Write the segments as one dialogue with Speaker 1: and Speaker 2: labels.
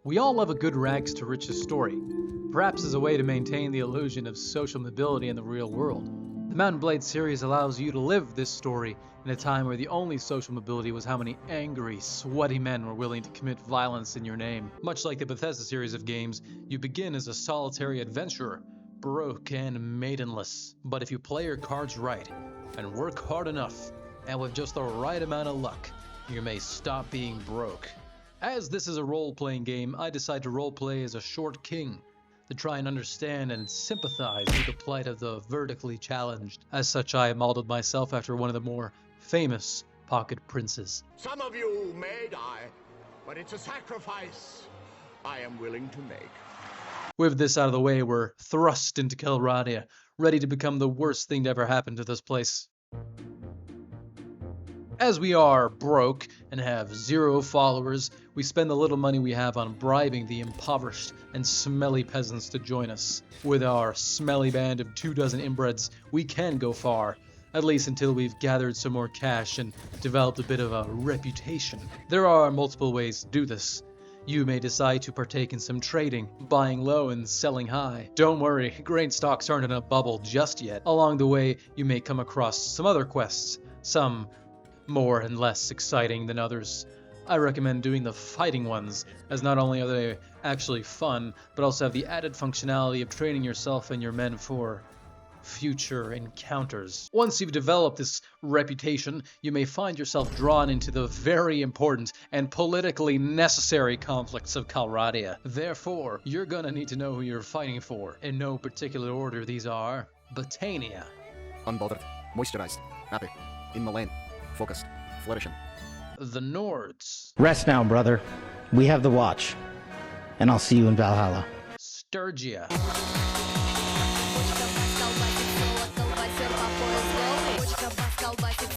Speaker 1: We all love a good rags to riches story, perhaps as a way to maintain the illusion of social mobility in the real world. The Mount and Blade series allows you to live this story in a time where the only social mobility was how many angry, sweaty men were willing to commit violence in your name. Much like the Bethesda series of games, you begin as a solitary adventurer, broke and maidenless. But if you play your cards right, and work hard enough, and with just the right amount of luck, you may stop being broke. As this is a role-playing game, I decide to role-play as a short king, to try and understand and sympathize with the plight of the vertically challenged. As such, I modeled myself after one of the more famous pocket princes.
Speaker 2: Some of you may die, but it's a sacrifice I am willing to make.
Speaker 1: With this out of the way, we're thrust into Calradia, ready to become the worst thing to ever happen to this place. As we are broke and have 0 followers, we spend the little money we have on bribing the impoverished and smelly peasants to join us. With our smelly band of 24 inbreds, we can go far, at least until we've gathered some more cash and developed a bit of a reputation. There are multiple ways to do this. You may decide to partake in some trading, buying low and selling high. Don't worry, grain stocks aren't in a bubble just yet. Along the way, you may come across some other quests, some more and less exciting than others. I recommend doing the fighting ones, as not only are they actually fun, but also have the added functionality of training yourself and your men for future encounters. Once you've developed this reputation, you may find yourself drawn into the very important and politically necessary conflicts of Calradia. Therefore, you're gonna need to know who you're fighting for. In no particular order, these are Botania,
Speaker 3: Unbothered, moisturized, happy, in the lane, focused, flourishing.
Speaker 1: the Nords,
Speaker 4: Rest now, brother. We have the watch. And I'll see you in Valhalla.
Speaker 1: Sturgia,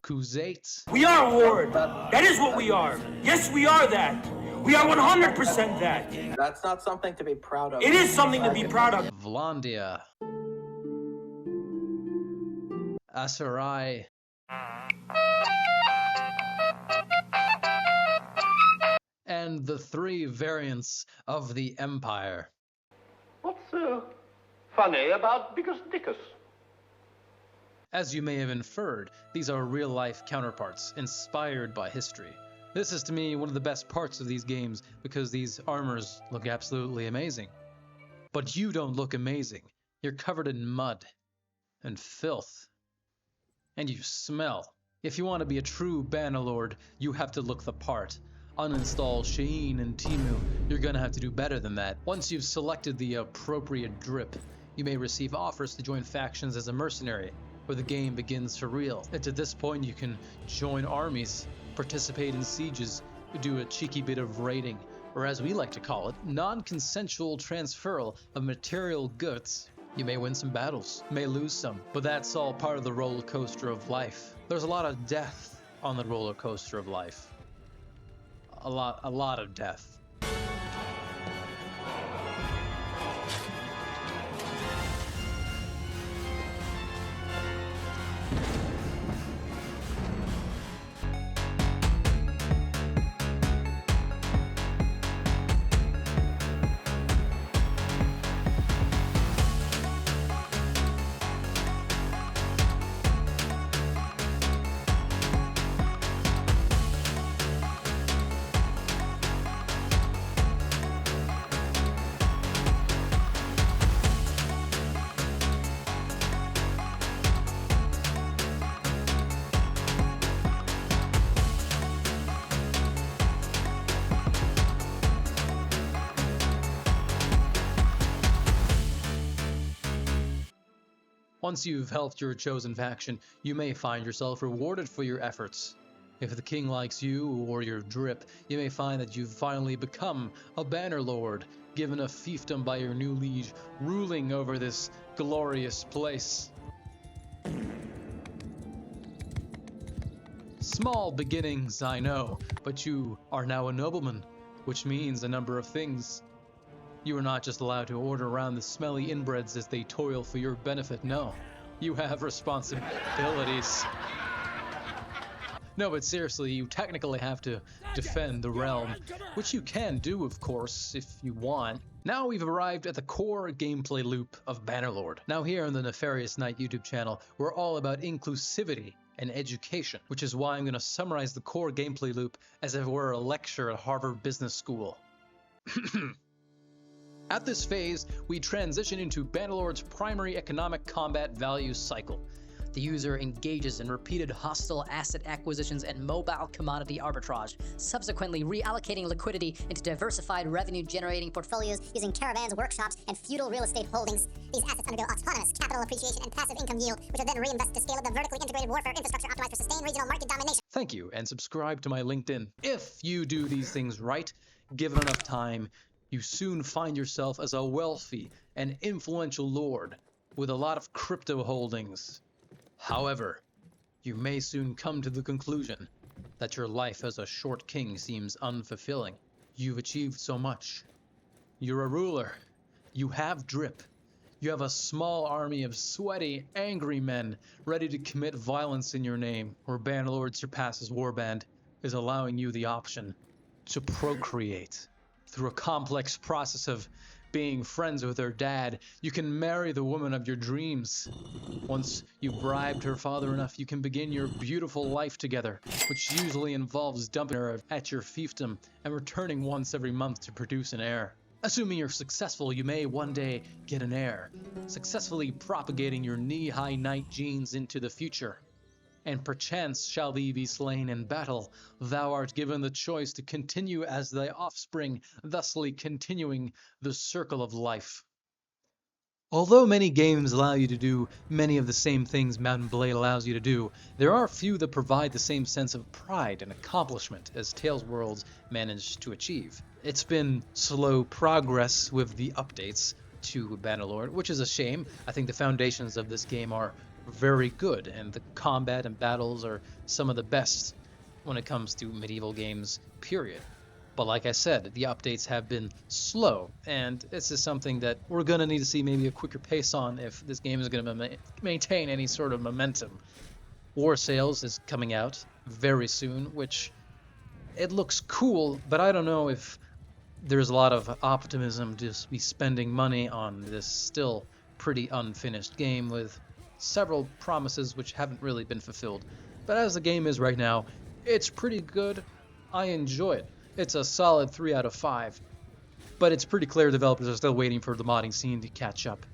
Speaker 1: Khuzait,
Speaker 5: We are a ward. That is what we are. Yes, we are that. We are 100% that.
Speaker 6: That's not something to be proud of.
Speaker 5: It is something to be proud of.
Speaker 1: Vlandia, Asarai, and the 3 variants of the Empire.
Speaker 7: What's funny about Dickus Dickus?
Speaker 1: As you may have inferred, these are real-life counterparts, inspired by history. This is to me one of the best parts of these games, because these armors look absolutely amazing. But you don't look amazing. You're covered in mud and filth. And you smell. If you want to be a true Bannerlord, you have to look the part. Uninstall Sheen and Timu. You're gonna have to do better than that. Once you've selected the appropriate drip, you may receive offers to join factions as a mercenary, where the game begins for real. And at this point, you can join armies, participate in sieges, do a cheeky bit of raiding, or as we like to call it, non-consensual transferal of material goods. You may win some battles, may lose some, but that's all part of the roller coaster of life. There's a lot of death on the roller coaster of life. A lot of death. Once you've helped your chosen faction, you may find yourself rewarded for your efforts. If the king likes you or your drip, you may find that you've finally become a Bannerlord, given a fiefdom by your new liege, ruling over this glorious place. Small beginnings, I know, but you are now a nobleman, which means a number of things. You are not just allowed to order around the smelly inbreds as they toil for your benefit, no. You have responsibilities. No, but seriously, you technically have to defend the realm, which you can do, of course, if you want. Now we've arrived at the core gameplay loop of Bannerlord. Now here on the Nefarious Knight YouTube channel, we're all about inclusivity and education, which is why I'm going to summarize the core gameplay loop as if it were a lecture at Harvard Business School. At this phase, we transition into Bannerlord's primary economic combat value cycle.
Speaker 8: The user engages in repeated hostile asset acquisitions and mobile commodity arbitrage, subsequently reallocating liquidity into diversified revenue-generating portfolios
Speaker 9: using caravans, workshops, and feudal real estate holdings. These assets undergo autonomous capital appreciation and passive income yield, which are then reinvested to scale up the vertically integrated warfare infrastructure optimized for sustained regional market domination.
Speaker 1: Thank you, and subscribe to my LinkedIn. If you do these things right, given enough time, you soon find yourself as a wealthy and influential lord with a lot of crypto holdings. However, you may soon come to the conclusion that your life as a short king seems unfulfilling. You've achieved so much. You're a ruler. You have drip. You have a small army of sweaty, angry men ready to commit violence in your name, where Bannerlord surpasses Warband is allowing you the option to procreate. Through a complex process of being friends with her dad, you can marry the woman of your dreams. Once you've bribed her father enough, you can begin your beautiful life together, which usually involves dumping her at your fiefdom and returning once every month to produce an heir. Assuming you're successful, you may one day get an heir, successfully propagating your knee-high knight genes into the future. And perchance shall thee be slain in battle, thou art given the choice to continue as thy offspring, thusly continuing the circle of life. Although many games allow you to do many of the same things Mount and Blade allows you to do, there are few that provide the same sense of pride and accomplishment as Tales Worlds managed to achieve. It's been slow progress with the updates to Bannerlord, which is a shame. I think the foundations of this game are very good, and the combat and battles are some of the best when it comes to medieval games, period. But like I said, the updates have been slow, and this is something that we're going to need to see maybe a quicker pace on if this game is going to maintain any sort of momentum. War Sales is coming out very soon, which it looks cool, but I don't know if there's a lot of optimism to be spending money on this still pretty unfinished game with several promises which haven't really been fulfilled. But as the game is right now, it's pretty good. I enjoy it. It's a solid 3 out of 5. But it's pretty clear developers are still waiting for the modding scene to catch up.